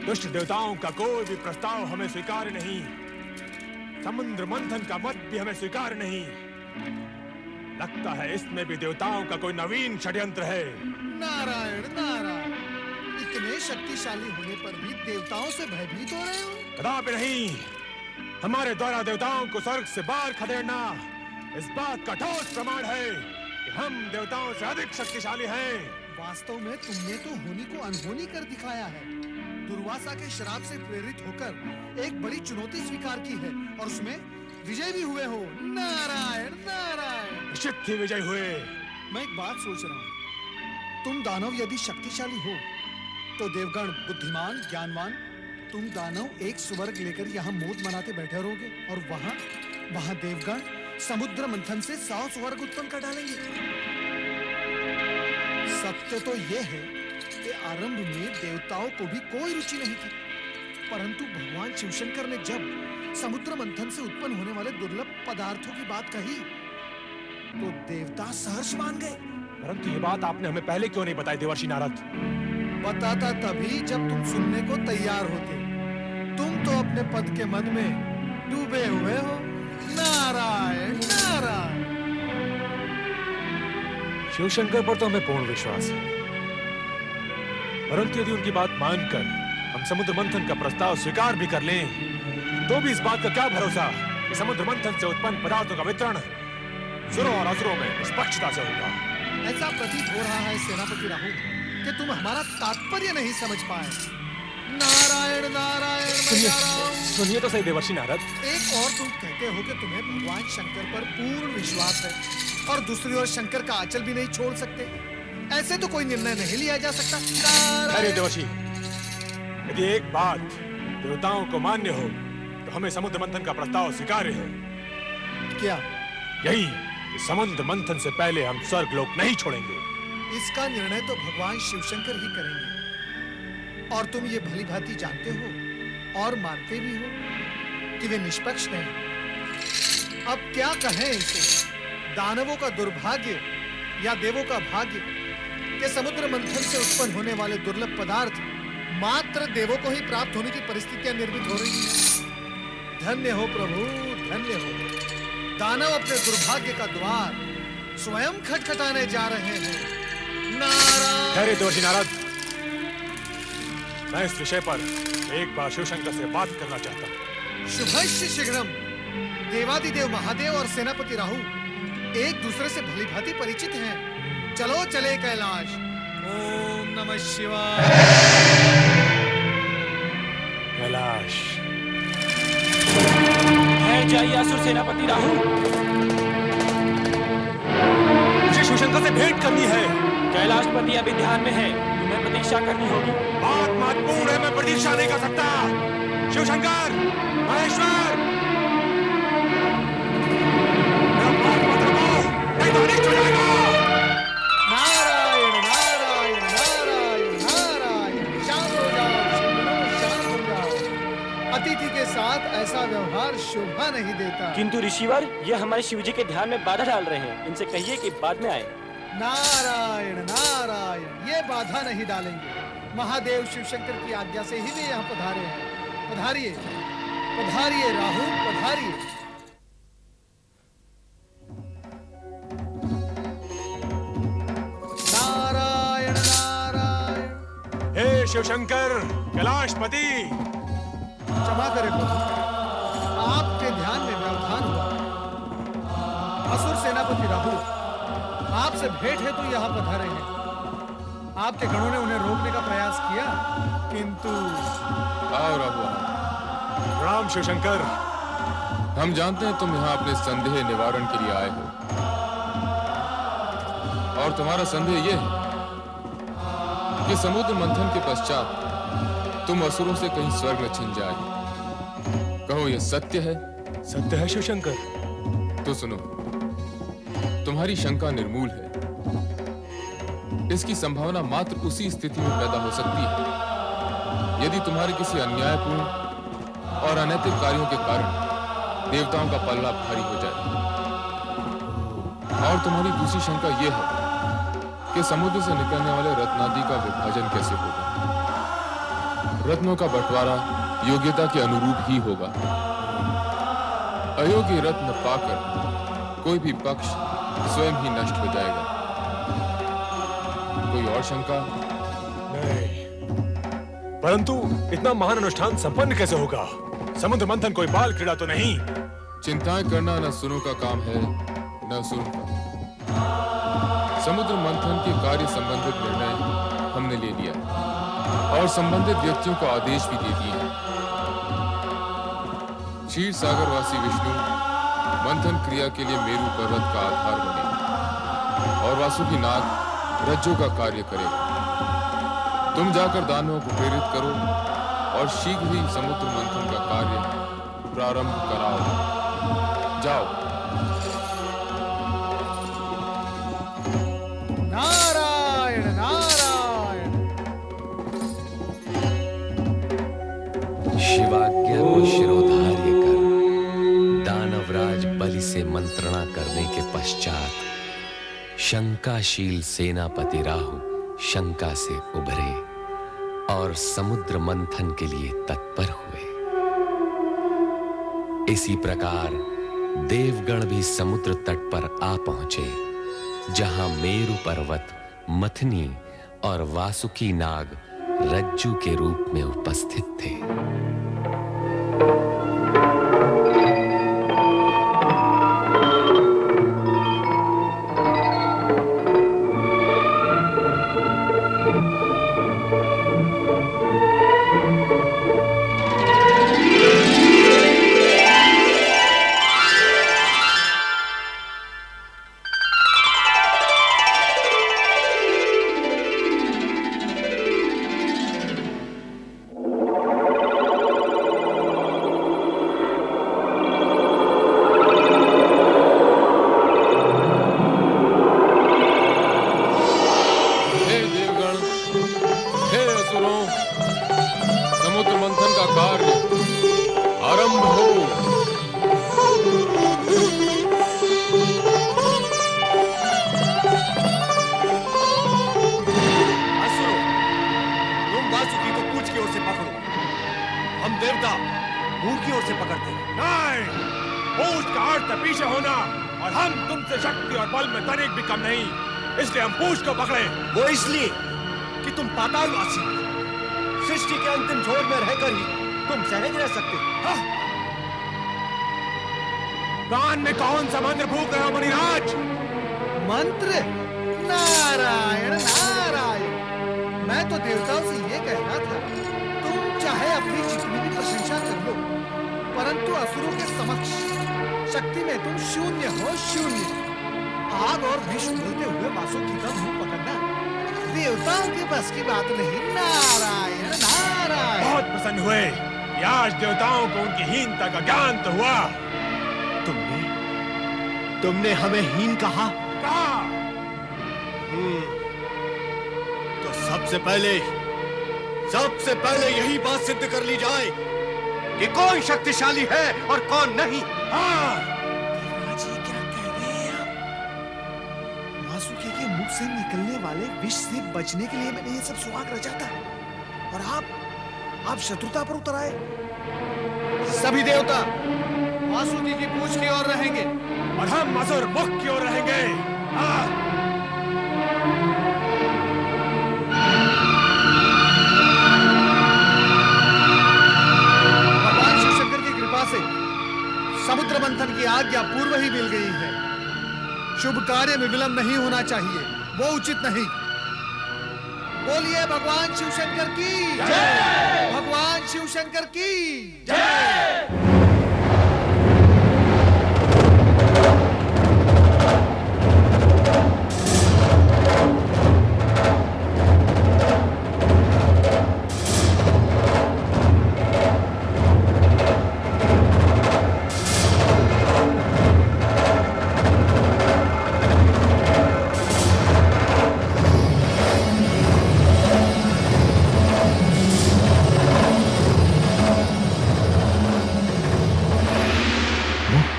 दुष्ट देवताओं का कोई भी प्रस्ताव हमें स्वीकार नहीं। समुद्र मंथन का मत भी हमें स्वीकार नहीं। लगता है इसमें भी देवताओं का कोई नवीन षड्यंत्र है। नारायण नारायण, इतने शक्तिशाली होने पर भी देवताओं से भयभीत हो रहे हो? कदापि नहीं। हमारे द्वारा देवताओं को स्वर्ग से बाहर खदेड़ना इस बात का ठोस प्रमाण है कि हम देवताओं से अधिक शक्तिशाली हैं। वास्तव में तुमने तो होनी को अनहोनी कर दिखाया है। दुर्वासा के श्राप से प्रेरित होकर एक बड़ी चुनौती स्वीकार की है और उसमें विजय भी हुए हो। नारायण नारायण। निश्चित ही विजय हुए। मैं एक बात सोच रहा हूँ, तुम दानव यदि शक्तिशाली हो तो देवगण बुद्धिमान ज्ञानवान, तुम दानव एक स्वर्ग लेकर यहाँ मौत मनाते बैठे रहोगे और वहाँ देवगण समुद्र मंथन से 100 स्वर्ग उत्पन्न कर डालेंगे। सत्य तो यह है कि आरंभ में देवताओं को भी कोई रुचि नहीं थी, परंतु भगवान शिवशंकर ने जब समुद्र मंथन से उत्पन्न होने वाले दुर्लभ पदार्थों की बात कही तो देवता सहर्ष मान गए। परंतु ये बात आपने हमें पहले क्यों नहीं बताई देवर्षि नारद? बताता तभी जब तुम सुनने को तैयार होते। तुम तो अपने पद के मद में डूबे हुए हो। नारायण नारायण। शिवशंकर पर तो हमें पूर्ण विश्वास है, परंतु यदि उनकी बात मानकर हम समुद्र मंथन का प्रस्ताव स्वीकार भी कर लें तो भी इस बात का क्या भरोसा कि समुद्र मंथन से उत्पन्न पदार्थों का वितरण सुरों और असुरों में निष्पक्षता से होगा। ऐसा प्रतीत हो रहा है सेनापति राहुल कि तुम हमारा तात्पर्य नहीं समझ पाए। नारायण नारायण। सुनिए तो सही देवर्षि नारद। एक और तुम कहते हो कि तुम्हें भगवान शंकर पर पूर्ण विश्वास है और दूसरी ओर शंकर का आंचल भी नहीं छोड़ सकते। ऐसे तो कोई निर्णय नहीं लिया जा सकता। अरे देवर्षि, यदि एक बात देवताओं को मान्य हो तो हमें समुद्र मंथन का प्रस्ताव स्वीकार्य है। क्या? यही कि समुद्र मंथन से पहले हम स्वर्ग लोक नहीं छोड़ेंगे। इसका निर्णय तो भगवान शिवशंकर ही करेंगे और तुम ये भली भांति जानते हो और मानते भी हो कि वे निष्पक्ष नहीं। अब क्या कहें इसे, दानवों का दुर्भाग्य या देवों का भाग्य कि समुद्र मंथन से उत्पन्न होने वाले दुर्लभ पदार्थ मात्र देवों को ही प्राप्त होने की परिस्थितियां निर्मित हो रही हैं। धन्य हो प्रभु, धन्य हो। दानव अपने दुर्भाग्य का द्वार स्वयं खटखटाने जा रहे हैं। नारायण। अरे देवर्षि नारद, मैं इस विषय पर एक बार शिवशंकर से बात करना चाहता हूँ। शुभस्य शीघ्रम। देवादिदेव महादेव और सेनापति राहु एक दूसरे से भली भांति परिचित हैं। चलो चले कैलाश। ओम नमः शिवाय। कैलाश। ठहर जाइए असुर सेनापति राहु। मुझे शिवशंकर से भेंट करनी है। कैलाशपति अभी ध्यान में है, तुम्हें प्रतीक्षा करनी होगी। बात महत्वपूर्ण है, मैं प्रतीक्षा नहीं कर सकता। शिवशंकर, महेश्वर, मेरा बात मत रुको, नहीं तो अनिष्ट हो जाएगा। नारायण नारायण नारायण नारायण। शांत हो जाओ, शांत हो जाओ। अतिथि के साथ ऐसा व्यवहार शोभा नहीं देता। किंतु ऋषिवर, यह हमारे शिवजी के ध्यान में बाधा डाल रहे हैं। इनसे कहिए कि बाद में आए। नारायण नारायण, ये बाधा नहीं डालेंगे। महादेव शिवशंकर की आज्ञा से ही वे यहाँ पधारे हैं। पधारिए पधारिए राहु, पधारिए। नारायण नारायण। हे शिवशंकर, कैलाशपति। क्षमा करें प्रभु, आपके ध्यान में व्यवधान हुआ। असुर सेनापति राहु आपसे भेंट है तो यहाँ पधारे हैं। आपके गणों ने उन्हें रोकने का प्रयास किया, किंतु आओ राहु। प्रणाम शिवशंकर। हम जानते हैं तुम यहाँ अपने संदेह निवारण के लिए आए हो और तुम्हारा संदेह यह है कि समुद्र मंथन के पश्चात तुम असुरों से कहीं स्वर्ग न छिन जाए। कहो यह सत्य है? सत्य है शिवशंकर। तो सुनो, तुम्हारी शंका निर्मूल है। इसकी संभावना मात्र उसी स्थिति में पैदा हो सकती है यदि तुम्हारे किसी अन्यायपूर्ण और अनैतिक कार्यों के कारण देवताओं का पल्ला भारी हो जाए। और तुम्हारी दूसरी शंका यह है कि समुद्र से निकलने वाले रत्नादि का विभाजन कैसे होगा। रत्नों का बंटवारा योग्यता के अनुरूप ही होगा। अयोग्य रत्न पाकर कोई भी पक्ष स्वयं ही नष्ट हो जाएगा। कोई और शंका? नहीं, परंतु इतना महान अनुष्ठान संपन्न कैसे होगा? समुद्र मंथन कोई बाल क्रीड़ा तो नहीं। चिंताएं करना न सुनो का काम है, न सुनो का। समुद्र मंथन के कार्य संबंधित निर्णय हमने ले लिया और संबंधित व्यक्तियों को आदेश भी दे दिए हैं। क्षीर सागरवासी विष्णु मंथन क्रिया के लिए मेरु पर्वत का आधार बने और वासुकी नाग रज्जु का कार्य करेगा। तुम जाकर दानवों को प्रेरित करो और शीघ्र ही समुद्र मंथन का कार्य प्रारंभ कराओ। जाओ। नारायण नारायण। शिवाज्ञा को शिरोधार्य कर दानवराज बलि से मंत्रणा करने के पश्चात शंकाशील सेनापति राहु शंका से उभरे और समुद्र मंथन के लिए तत्पर हुए। इसी प्रकार देवगण भी समुद्र तट पर आ पहुंचे, जहां मेरु पर्वत मथनी और वासुकी नाग रज्जु के रूप में उपस्थित थे। समुद्र मंथन का कार्य आरंभ हो। असुरों, तुम वासुकी को पूंछ की ओर से पकड़ो, हम देवता मुंह की ओर से पकड़ते हैं। नहीं, पूंछ का अर्थ पीछे होना और हम तुमसे शक्ति और बल में तनिक भी कम नहीं, इसलिए हम पूंछ को पकड़े। वो इसलिए कि तुम पातालवासी हो। सृष्टि के अंतिम छोर में रहकर ही तुम सहज रह सकते हो। कान में कौन सा मंत्र फूक रहे हो मुनिराज? मंत्र? नारायण नारायण। मैं तो देवताओं से ये कह रहा था, तुम चाहे अपनी जितनी भी प्रशंसा कर लो, परंतु असुरों के समक्ष शक्ति में तुम शून्य हो, शून्य। आग और विष बोलते हुए वासुकी का मुंह पकड़ना देवताओं के बस की बात नहीं। नारायण नारायण। बहुत प्रसन्न हुए कि आज देवताओं को उनकी हीनता का ज्ञान तो हुआ। तुमने हमें हीन कहा? तो सबसे पहले यही बात सिद्ध कर ली जाए कि कौन शक्तिशाली है और कौन नहीं। वासुकी के मुख से निकलने वाले विष से बचने के लिए मैंने ये सब सुहाग रचा था, और आप शत्रुता पर उतर आए। सभी देवता वासुकी की पूंछ की ओर रहेंगे और हम असुर मुख की ओर रहेंगे। भगवान शिव शंकर की कृपा से समुद्र मंथन की आज्ञा पूर्व ही मिल गई है। शुभ कार्य में विलंब नहीं होना चाहिए, वो उचित नहीं। बोलिए भगवान शिव शंकर की जय। भगवान शिव शंकर की जय।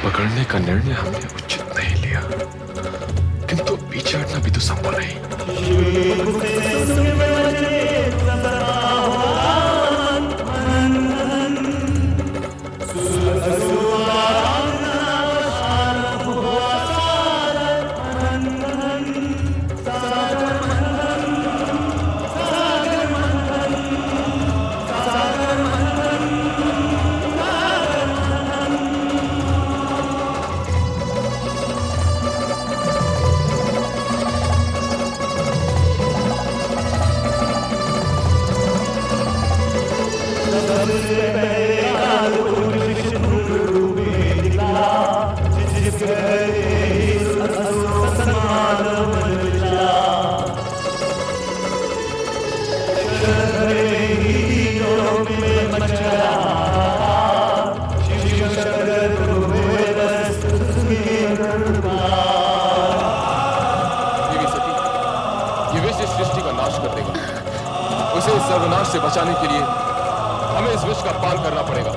पकड़ने का निर्णय हमने उचित नहीं लिया, किंतु पीछे हटना भी तो संभव नहीं। देवी सती, ये विष इस सृष्टि का नाश कर देगा। उसे इस सर्वनाश से बचाने के लिए हमें इस विष का पान करना पड़ेगा।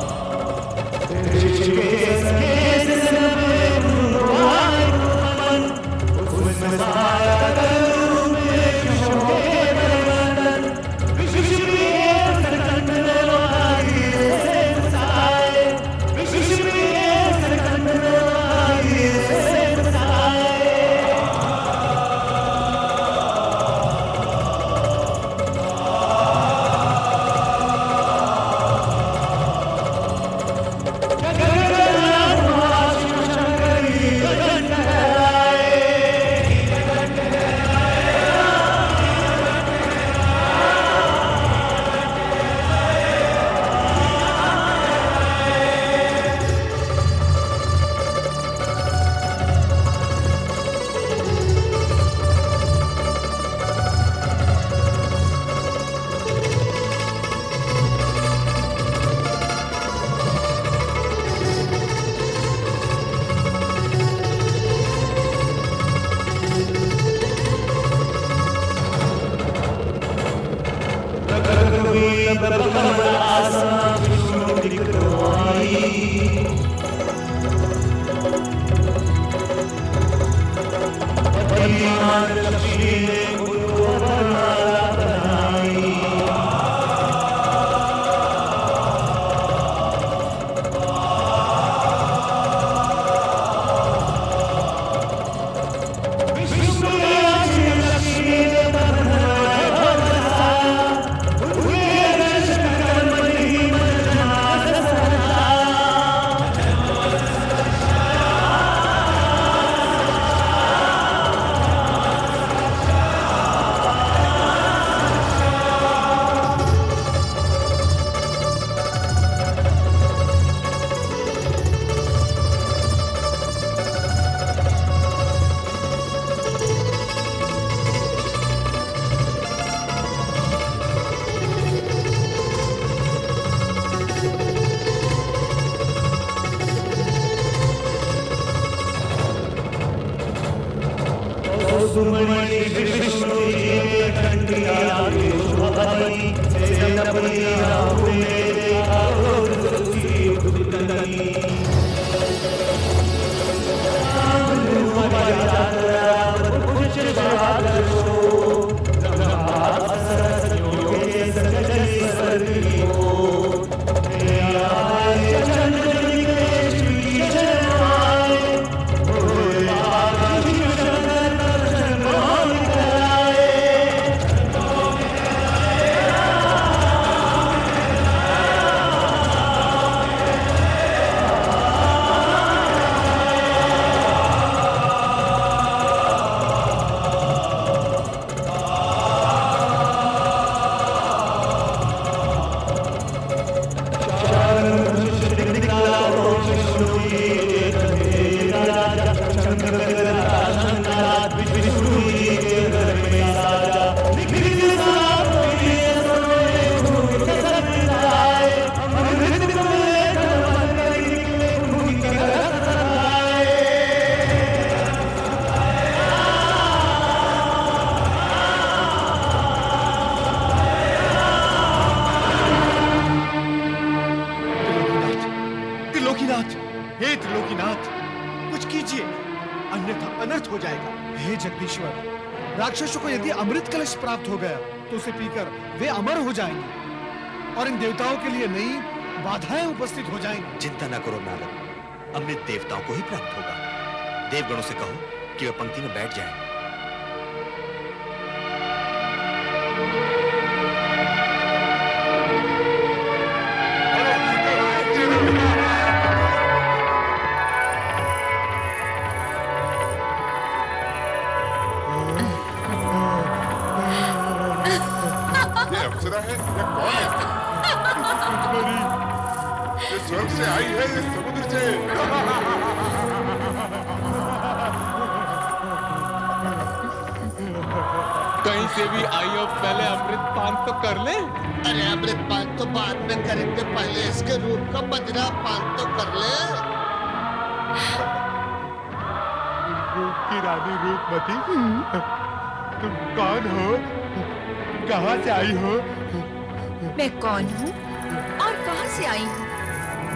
हे त्रिलोकीनाथ, कुछ कीजिए, अन्यथा अनर्थ हो जाएगा। हे जगदीश्वर, राक्षसों को यदि अमृत कलश प्राप्त हो गया तो उसे पीकर वे अमर हो जाएंगे और इन देवताओं के लिए नई बाधाएं उपस्थित हो जाएंगी। चिंता न करो नारद, अमृत देवताओं को ही प्राप्त होगा। देवगणों से कहो कि वे पंक्ति में बैठ जाएं। ये अप्सरा है या कौन है? राजकुमारी, ये स्वर्ग से आई है, ये समुद्र से। कहीं से भी आई हो, पहले अमृत पान तो कर ले। अरे अमृत पान तो बाद में करेंगे, पहले इसके रूप का बदला पान तो कर ले। रूप की रानी रूपमती, तुम कौन हो? कहाँ से आई हो? मैं कौन हूँ और कहाँ से आई हूँ?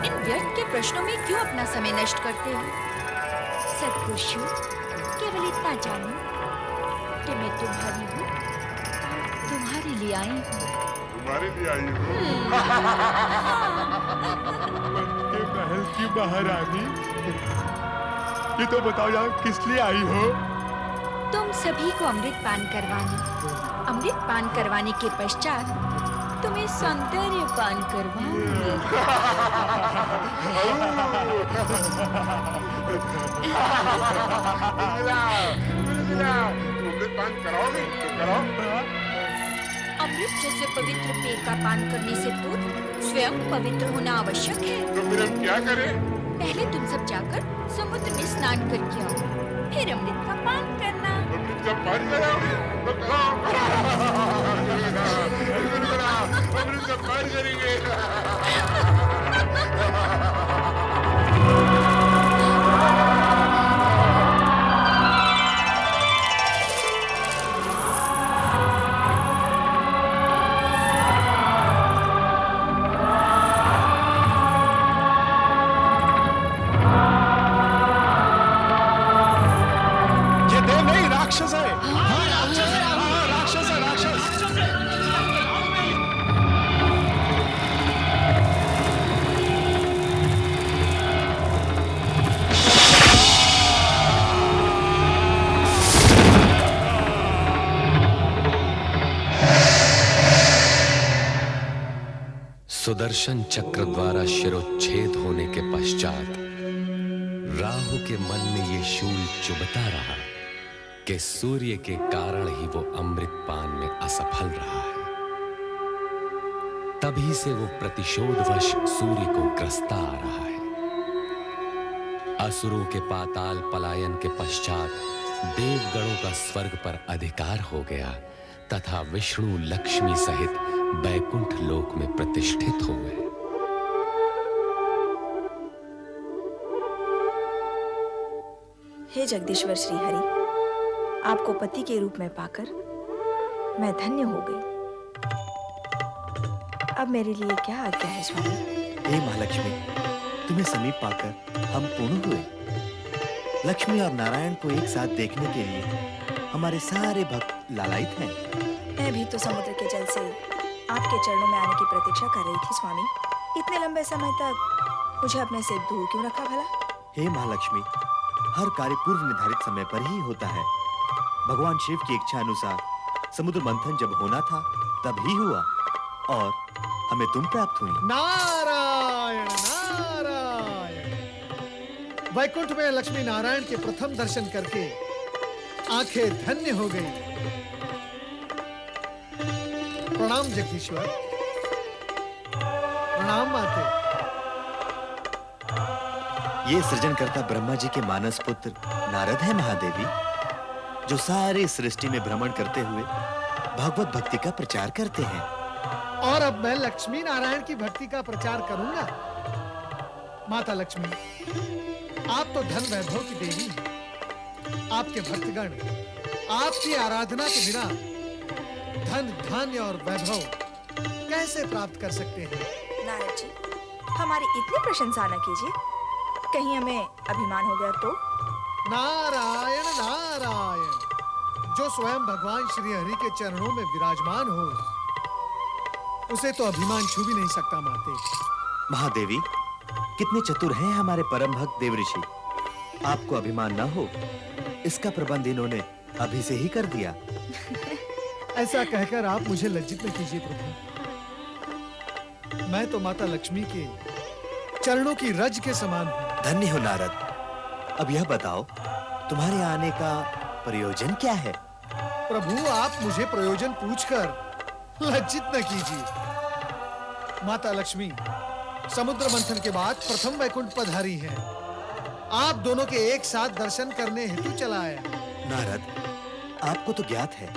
इन व्यर्थ के प्रश्नों में क्यों अपना समय नष्ट करते हो? सत्पुरुषों, केवल इतना जानो कि मैं तुम्हारी हूँ, तुम्हारे लिए आई हूँ। तुम्हारे लिए आई हो? के महल की महारानी, ये तो बताओ यार, किस लिए आई हो? तुम सभी को अमृत पान करवाने, अमृत पान करवाने के पश्चात तुम्हें सौंदर्य पान करवाऊंगी। अमृत पान कराओगे? तो कराओ। अमृत जैसे पवित्र पेय का पान करने से पूर्व स्वयं पवित्र होना आवश्यक है। तो फिर हम क्या करें? पहले तुम सब जाकर समुद्र में स्नान करके आओ, फिर अमृत का पान करना। अमृत का पान कराओगे? तो कराओ। अमृत का पान करेंगे। राक्षस है। हाँ, राक्षस है। हाँ, राक्षस है, राक्षस। सुदर्शन चक्र द्वारा शिरोच्छेद होने के पश्चात राहु के मन में ये शूल चुभता रहा कि सूर्य के कारण ही वो अमृत पान में असफल रहा है। तभी से वो प्रतिशोधवश सूर्य को ग्रस्ता आ रहा है। असुरों के पाताल पलायन के पश्चात देवगणों का स्वर्ग पर अधिकार हो गया तथा विष्णु लक्ष्मी सहित बैकुंठ लोक में प्रतिष्ठित हो गए। हे जगदीश्वर श्री हरि, आपको पति के रूप में पाकर मैं धन्य हो गई। अब मेरे लिए क्या आज्ञा है स्वामी? हे महालक्ष्मी, तुम्हें समीप पाकर हम पूर्ण हुए। लक्ष्मी और नारायण को एक साथ देखने के लिए हमारे सारे भक्त लालायित हैं। मैं भी तो समुद्र के जल से आपके चरणों में आने की प्रतीक्षा कर रही थी स्वामी। इतने लंबे समय तक मुझे अपने से दूर क्यों रखा भला? हे महालक्ष्मी, हर कार्य पूर्व निर्धारित समय पर ही होता है। भगवान शिव की इच्छा अनुसार समुद्र मंथन जब होना था तब ही हुआ और हमें तुम प्राप्त हुई। नारायण नारायण। वैकुंठ में लक्ष्मी नारायण के प्रथम दर्शन करके आंखें धन्य हो गई। प्रणाम जगदीश्वर। प्रणाम माते। ये सृजनकर्ता ब्रह्मा जी के मानस पुत्र नारद है महादेवी, जो सारी सृष्टि में भ्रमण करते हुए भगवत भक्ति का प्रचार करते हैं। और अब मैं लक्ष्मी नारायण की भक्ति का प्रचार करूंगा। माता लक्ष्मी, आप तो धन वैभव की देवी हैं। आपके भक्तगण आपकी आराधना के बिना धन धान्य और वैभव कैसे प्राप्त कर सकते हैं? नारद जी, हमारी इतनी प्रशंसा न कीजिए, कहीं हमें अभिमान हो गया तो? नारायण नारायण। जो स्वयं भगवान श्री हरि के चरणों में विराजमान हो, उसे तो अभिमान छू भी नहीं सकता माते। महादेवी, कितने चतुर हैं हमारे परम भक्त देव ऋषि। आपको अभिमान न हो, इसका प्रबंध इन्होंने अभी से ही कर दिया। ऐसा कहकर आप मुझे लज्जित न कीजिए प्रभु। मैं तो माता लक्ष्मी के चरणों की रज के समान हूँ। धन्य हो नारद। अब यह बताओ, तुम्हारे आने का प्रयोजन क्या है? प्रभु, आप मुझे प्रयोजन पूछकर लज्जित न कीजिए। माता लक्ष्मी समुद्र मंथन के बाद प्रथम वैकुंठ पधारी हैं। आप दोनों के एक साथ दर्शन करने हेतु चला आया। नारद, आपको तो ज्ञात है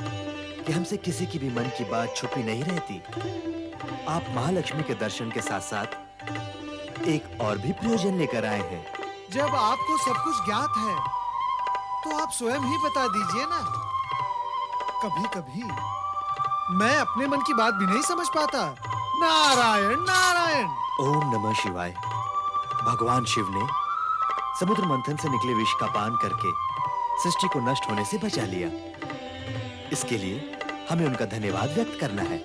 कि हमसे किसी की भी मन की बात छुपी नहीं रहती। आप महालक्ष्मी के दर्शन के साथ साथ एक और भी प्रयोजन लेकर आए हैं। जब आपको सब कुछ ज्ञात है तो आप स्वयं ही बता दीजिए ना। कभी कभी मैं अपने मन की बात भी नहीं समझ पाता। नारायण नारायण। ओम नमः शिवाय। भगवान शिव ने समुद्र मंथन से निकले विष का पान करके सृष्टि को नष्ट होने से बचा लिया। इसके लिए हमें उनका धन्यवाद व्यक्त करना है।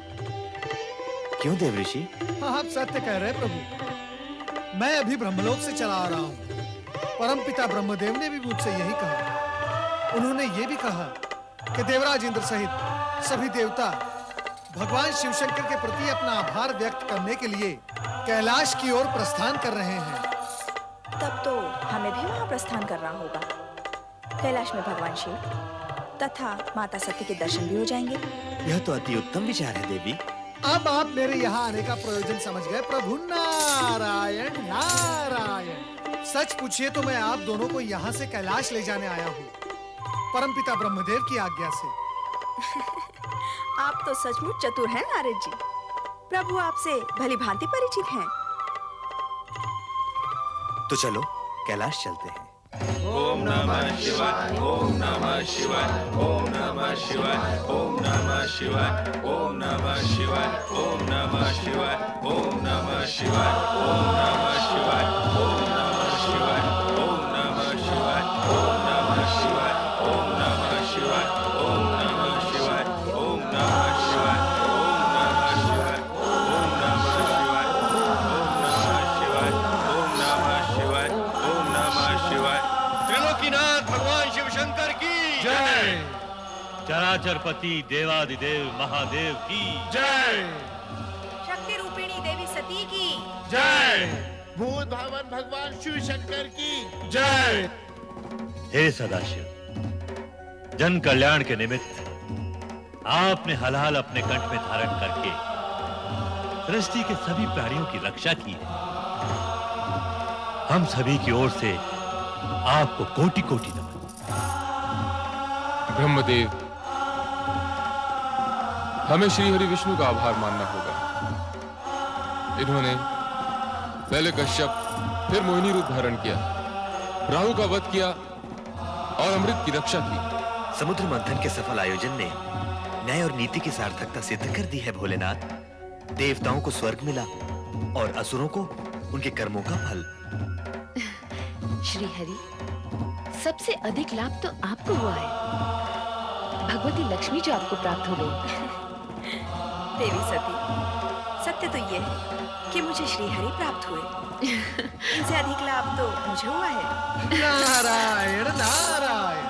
क्यों देव ऋषि? आप सत्य कह रहे प्रभु। मैं अभी ब्रह्मलोक से चला आ रहा हूँ। परमपिता ब्रह्मदेव ने भी मुझसे यही कहा। उन्होंने ये भी कहा कि देवराज इंद्र सहित सभी देवता भगवान शिव शंकर के प्रति अपना आभार व्यक्त करने के लिए कैलाश की ओर प्रस्थान कर रहे हैं। तब तो हमें भी वहाँ प्रस्थान करना होगा। कैलाश में भगवान शिव तथा माता सती के दर्शन भी हो जाएंगे। यह तो अति उत्तम विचार है देवी। अब आप मेरे यहाँ आने का प्रयोजन समझ गए प्रभु। नारायण नारायण। सच पूछिए तो मैं आप दोनों को यहाँ से कैलाश ले जाने आया हूँ, परमपिता ब्रह्मदेव की आज्ञा से। आप तो सचमुच चतुर हैं नारद जी। प्रभु आपसे भली भांति परिचित हैं। तो चलो कैलाश चलते हैं। ओम नमः शिवाय, ओम नमः शिवाय, ओम नमः शिवाय, ओम नमः शिवाय, ओम नमः शिवाय, ओम नमः शिवाय, ओम नमः शिवाय, ओम नमः शिवाय, ओम नमः शिवाय, ओम नमः शिवाय, ओम नमः शिवाय, ओम नमः शिवाय, ओम नमः शिवाय, ओम नमः शिवाय, ओम नमः शिवाय, ओम नमः शिवाय, ओम नमः शिवाय, ओम नमः शिवाय। त्रिलोकीनाथ भगवान शिव शंकर की जय। चराचरपति देवादिदेव महादेव की जय। शक्ति रूपिणी देवी सती की जय। भूत भावन भगवान शिव शंकर की जय। हे सदाशिव, जन कल्याण के निमित्त आपने हलाल अपने कंठ में धारण करके सृष्टि के सभी प्राणियों की रक्षा की है। हम सभी की ओर से आपको कोटि कोटि नमन। ब्रह्मदेव, हमें श्री हरि विष्णु का आभार मानना होगा। इन्होंने पहले कश्यप फिर मोहिनी रूप धारण किया, राहु का वध किया और अमृत की रक्षा की। समुद्र मंथन के सफल आयोजन ने न्याय और नीति की सार्थकता सिद्ध कर दी है भोलेनाथ। देवताओं को स्वर्ग मिला और असुरों को उनके कर्मों का फल। श्री हरि, सबसे अधिक लाभ तो आपको हुआ है। भगवती लक्ष्मी जो आपको प्राप्त हो गई। देवी सती, सत्य तो ये है कि मुझे श्री हरि प्राप्त हुए। इनसे अधिक लाभ तो मुझे हुआ है। नारायण नारायण।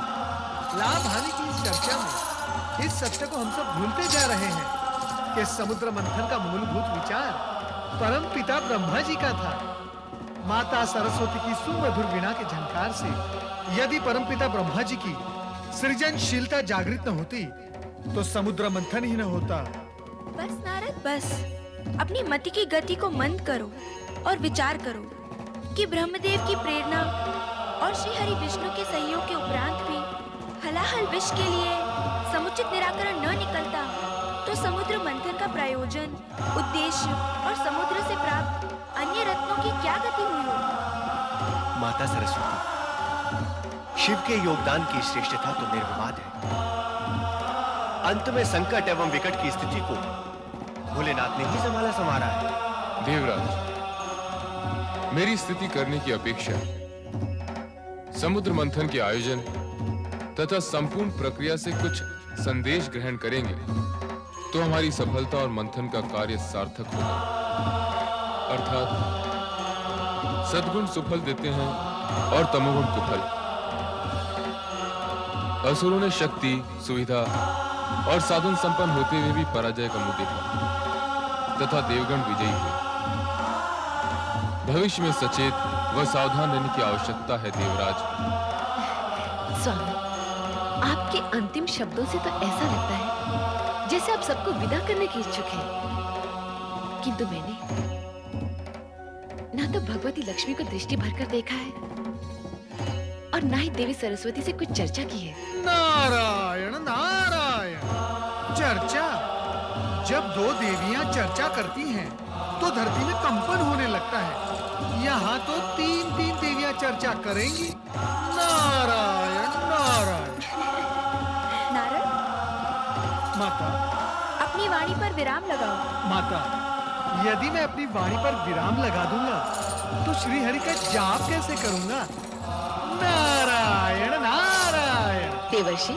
लाभ हानि की इस चर्चा में इस सत्य को हम सब भूलते जा रहे हैं कि समुद्र मंथन का मूलभूत विचार परम पिता ब्रह्मा जी का था। माता सरस्वती की सुमधुर वीणा के झंकार से यदि परमपिता ब्रह्मा जी की सृजनशीलता जागृत न होती तो समुद्र मंथन ही न होता। बस नारद बस, अपनी मति की गति को मंद करो और विचार करो कि ब्रह्मदेव की प्रेरणा और श्री हरि विष्णु के सहयोग के उपरांत भी हलाहल विष के लिए समुचित निराकरण न निकलता तो समुद्र मंथन का प्रयोजन, उद्देश्य और समुद्र से प्राप्त अन्य रत्नों की क्या गति हुई होगी? माता सरस्वती, शिव के योगदान की श्रेष्ठता तो निर्विवाद है। अंत में संकट एवं विकट की स्थिति को भोलेनाथ ने ही संभाला है। देवराज, मेरी स्तुति करने की अपेक्षा समुद्र मंथन के आयोजन तथा संपूर्ण प्रक्रिया से कुछ संदेश ग्रहण करेंगे तो हमारी सफलता और मंथन का कार्य सार्थक होगा। अर्थात सद्गुण सुफल देते हैं और तमोगुण कुफल। असुरों ने शक्ति, सुविधा और साधन संपन्न होते हुए भी पराजय का मुंह देखा तथा देवगण विजयी हुए। भविष्य में सचेत व सावधान रहने की आवश्यकता है देवराज। स्वामी, आपके अंतिम शब्दों से तो ऐसा लगता है जैसे आप सबको विदा करने की इच्छुक हैं। किंतु मैंने ना तो भगवती लक्ष्मी को दृष्टि भरकर देखा है और ना ही देवी सरस्वती से कुछ चर्चा की है। नारायण नारायण। चर्चा? जब दो देवियां चर्चा करती हैं तो धरती में कंपन होने लगता है। यहाँ तो तीन देवियां चर्चा करेंगी। नारायण नारायण। नारद, माता, अपनी वाणी पर विराम लगाओ। माता, यदि मैं अपनी वाणी पर विराम लगा दूंगा तो श्री हरि का जाप कैसे करूंगा? नारायण नारायण। देवर्षि,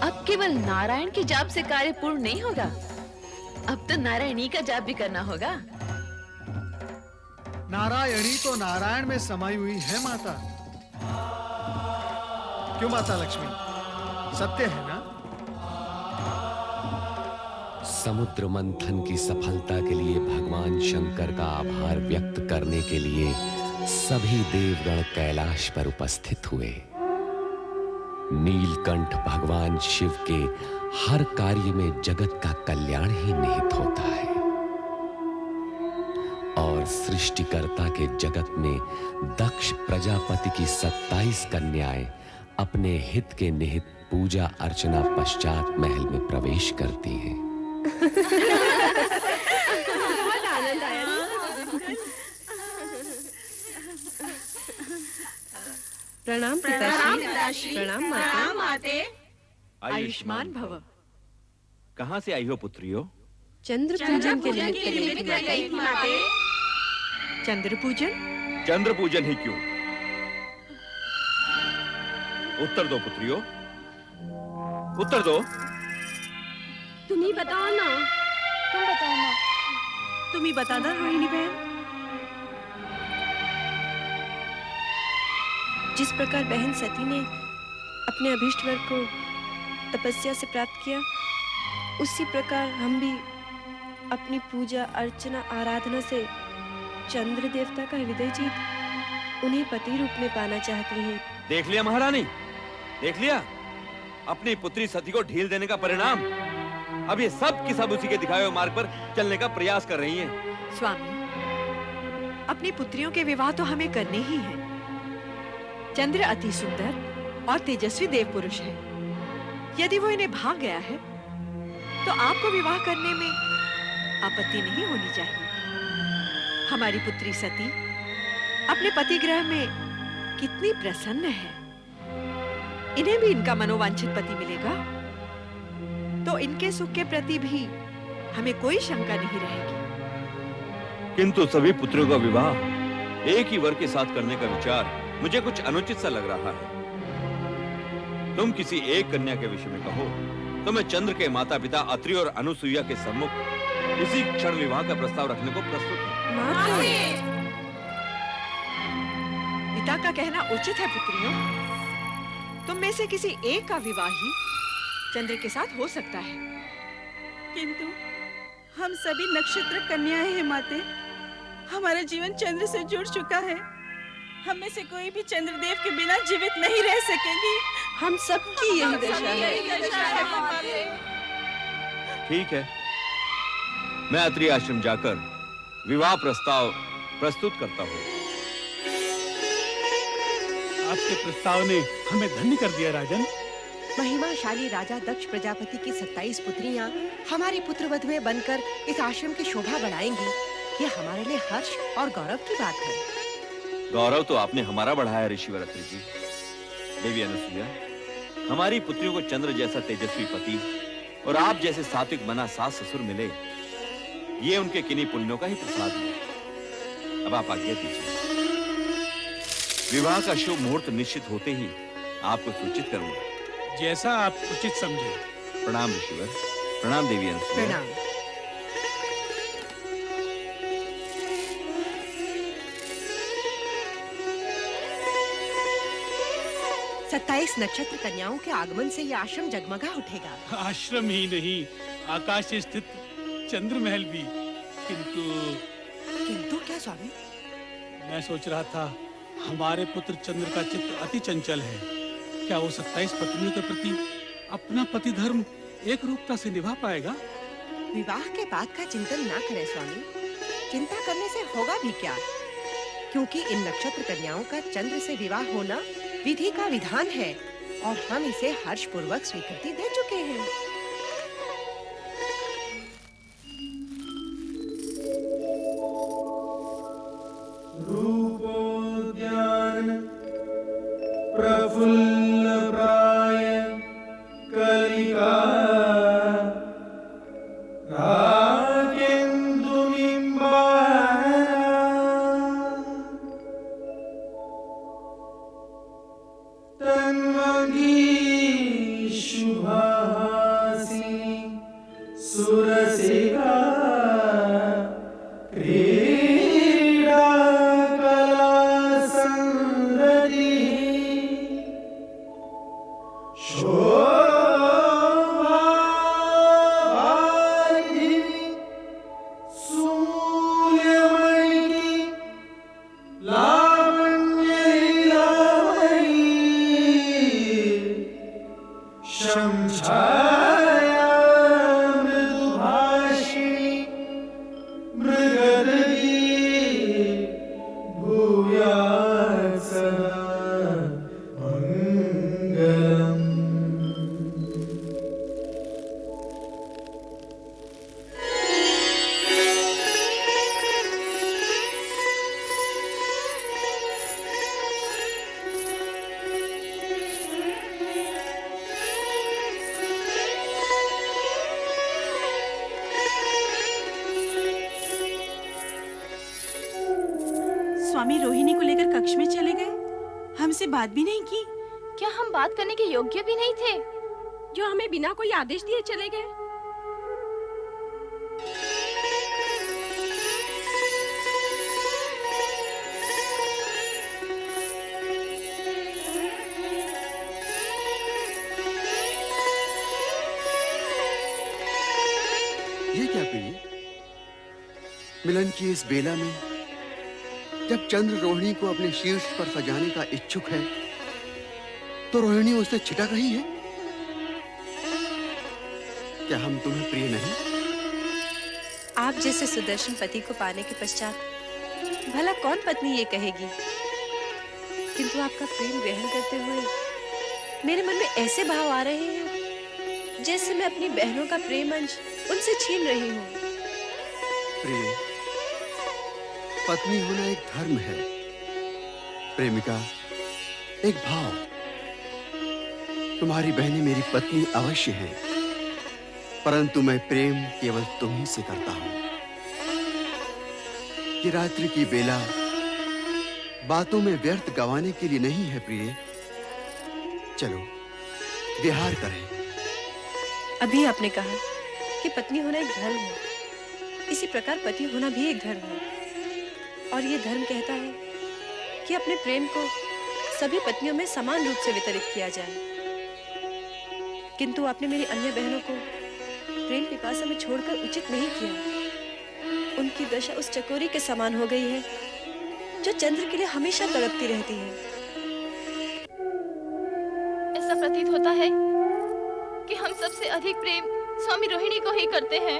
अब केवल नारायण के जाप से कार्य पूर्ण नहीं होगा, अब तो नारायणी का जाप भी करना होगा। नारायणी तो नारायण में समाई हुई है माता। क्यों माता लक्ष्मी, सत्य है ना? समुद्र मंथन की सफलता के लिए भगवान शंकर का आभार व्यक्त करने के लिए सभी देवगण कैलाश पर उपस्थित हुए। नीलकंठ भगवान शिव के हर कार्य में जगत का कल्याण ही निहित होता है और सृष्टिकर्ता के जगत में दक्ष प्रजापति की 27 कन्याएं अपने हित के निहित पूजा अर्चना पश्चात महल में प्रवेश करती हैं। प्रणाम पिताश्री। प्रणाम माते। आयुष्मान भव। कहाँ से आई हो पुत्रियों? चंद्र पूजन के निमित्त गई थी माते। चंद्र पूजन? चंद्र पूजन ही क्यों? उत्तर दो पुत्रियों, उत्तर दो। तुम ही बताओ ना। तुम बताओ ना। तुम ही बता दो रोहिणी बहन। जिस प्रकार बहन सती ने अपने अभीष्ट वर को तपस्या से प्राप्त किया, उसी प्रकार हम भी अपनी पूजा अर्चना आराधना से चंद्र देवता का हृदय जीत उन्हें पति रूप में पाना चाहती हैं। देख लिया महारानी, देख लिया अपनी पुत्री सती को ढील देने का परिणाम। अब ये सब की सब उसी के दिखाए हुए मार्ग पर चलने का प्रयास कर रही हैं। स्वामी, अपनी पुत्रियों के विवाह तो हमें करने ही हैं। चंद्र अति सुंदर और तेजस्वी देव पुरुष है। यदि वो इन्हें भाग गया है तो आपको विवाह करने में आपत्ति नहीं होनी चाहिए। हमारी पुत्री सती अपने पति गृह में कितनी प्रसन्न है। इन्हें भी इनका मनोवांछित पति मिलेगा तो इनके सुख के प्रति भी हमें कोई शंका नहीं रहेगी। किंतु सभी पुत्रियों का विवाह एक ही वर के साथ करने का विचार मुझे कुछ अनुचित सा लग रहा है। तुम किसी एक कन्या के विषय में कहो तो मैं चंद्र के माता पिता अत्रि और अनुसुईया के सम्मुख इसी क्षण विवाह का प्रस्ताव रखने को प्रस्तुत हूँ। पिता का कहना उचित है पुत्रियों। तुम में से किसी एक का विवाह ही चंद्र के साथ हो सकता है। किंतु हम सभी नक्षत्र कन्याएं हैं माते। हमारा जीवन चंद्र से जुड़ चुका है। हम में से कोई भी चंद्रदेव के बिना जीवित नहीं रह सकेगी। हम सबकी यही दशा है। ठीक है, मैं अत्रि आश्रम जाकर विवाह प्रस्ताव प्रस्तुत करता हूँ। आपके प्रस्ताव ने हमें धन्य कर दिया राजन। महिमाशाली राजा दक्ष प्रजापति की 27 पुत्रियां हमारी पुत्रवध में बनकर इस आश्रम की शोभा बढ़ाएंगी। ये हमारे लिए हर्ष और गौरव की बात है। गौरव तो आपने हमारा बढ़ाया ऋषिवर अत्रि जी। देवी अनुसुईया, हमारी पुत्रियों को चंद्र जैसा तेजस्वी पति और आप जैसे सात्विक मना सास ससुर मिले, ये उनके किन्हीं पुण्यों का ही प्रसाद है। अब आप आज्ञा दीजिए, विवाह का शुभ मुहूर्त निश्चित होते ही आपको सूचित करूंगा। जैसा आप उचित समझे। प्रणाम ऋषिवर। प्रणाम देवी अनुसुईया। प्रणाम। 27 नक्षत्र कन्याओं के आगमन से यह आश्रम जगमगा उठेगा। आश्रम ही नहीं, आकाश से स्थित चंद्र महल भी। किंतु क्या स्वामी? मैं सोच रहा था हमारे पुत्र चंद्र का चित्त अति चंचल है। क्या वो 27 पत्नियों के प्रति अपना पति धर्म एक रूपता से निभा पाएगा? विवाह के बाद का चिंतन ना करें स्वामी। चिंता करने से होगा भी क्या, क्योंकि इन नक्षत्र कन्याओं का चंद्र से विवाह होना विधि का विधान है और हम इसे हर्षपूर्वक स्वीकृति दे चुके हैं। रूपोद्यान प्रफुल्ल प्राय कलिका सुरसिका क्रीडा कला संरति शोभा वारिधि सूर्यमयी लावण्य लीलामयी शंछाया स्वामी रोहिणी को लेकर कक्ष में चले गए, हमसे बात भी नहीं की। क्या हम बात करने के योग्य भी नहीं थे, जो हमें बिना कोई आदेश दिए चले गए? ये क्या प्रिय, मिलन की इस बेला में जब चंद्र रोहिणी को अपने शीर्ष पर सजाने का इच्छुक है, तो रोहिणी उससे छिटक रही है। क्या हम तुम्हें प्रिय नहीं? आप जैसे सुदर्शन पति को पाने के पश्चात भला कौन पत्नी ये कहेगी? किंतु आपका प्रेम ग्रहण करते हुए मेरे मन में ऐसे भाव आ रहे हैं जैसे मैं अपनी बहनों का प्रेम अंश उनसे छीन रही हूँ। प्रिय, पत्नी होना एक धर्म है, प्रेमिका एक भाव। तुम्हारी बहनें मेरी पत्नी अवश्य हैं, परंतु मैं प्रेम केवल तुम्ही से करता हूं। कि रात्रि की बेला बातों में व्यर्थ गंवाने के लिए नहीं है प्रिय। चलो विहार करें। अभी आपने कहा कि पत्नी होना एक धर्म है, इसी प्रकार पति होना भी एक धर्म है। और ये धर्म कहता है कि अपने प्रेम को सभी पत्नियों में समान रूप से वितरित किया जाए। किंतु आपने मेरी अन्य बहनों को प्रेम पिपासा में छोड़कर उचित नहीं किया। उनकी दशा उस चकोरी के समान हो गई है जो चंद्र के लिए हमेशा तड़पती रहती है। ऐसा प्रतीत होता है कि हम सबसे अधिक प्रेम स्वामी रोहिणी को ही करते हैं।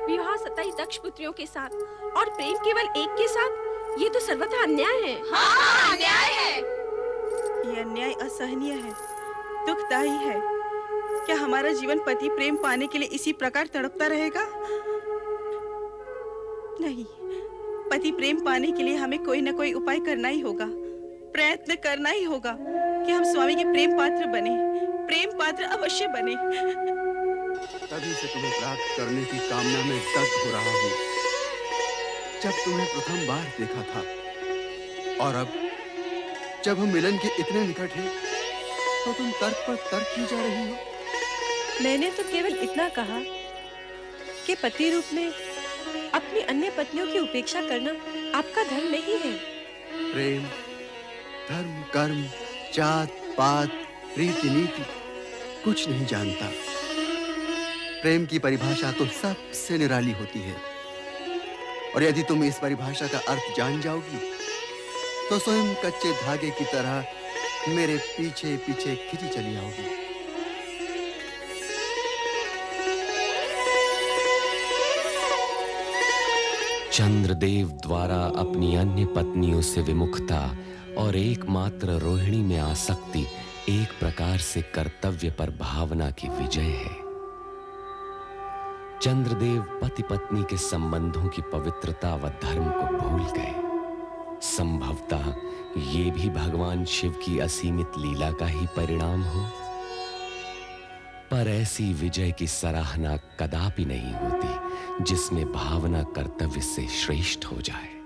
विवाह 27 दक्ष पुत्रियों के साथ और प्रेम केवल एक के साथ, ये तो सर्वथा अन्याय है। हाँ, अन्याय है। ये अन्याय असहनीय है, दुखदायी है। क्या हमारा जीवन पति प्रेम पाने के लिए इसी प्रकार तड़पता रहेगा? नहीं, पति प्रेम पाने के लिए हमें कोई न कोई उपाय करना ही होगा, प्रयत्न करना ही होगा कि हम स्वामी के प्रेम पात्र बने, प्रेम पात्र अवश्य बने। तभी से तुम्हें प्राप्त करने की कामना में दग्ध हो रहा हूँ। जब तुम्हें प्रथम बार देखा था और अब जब हम मिलन के इतने निकट हैं, तो तुम तर्क पर तर्क की जा रही हो। मैंने तो केवल इतना कहा कि पति रूप में अपनी अन्य पत्नियों की उपेक्षा करना आपका धर्म नहीं है। प्रेम, धर्म, कर्म, जात, पात, रीति नीति कुछ नहीं जानता। प्रेम की परिभाषा तो सबसे निराली होती है, और यदि तुम इस परिभाषा का अर्थ जान जाओगी तो स्वयं कच्चे धागे की तरह मेरे पीछे पीछे खिंची चली आओगी। चंद्रदेव द्वारा अपनी अन्य पत्नियों से विमुखता और एकमात्र रोहिणी में आसक्ति एक प्रकार से कर्तव्य पर भावना की विजय है। चंद्रदेव पति पत्नी के संबंधों की पवित्रता व धर्म को भूल गए। संभवतः ये भी भगवान शिव की असीमित लीला का ही परिणाम हो। पर ऐसी विजय की सराहना कदापि नहीं होती जिसमें भावना कर्तव्य से श्रेष्ठ हो जाए।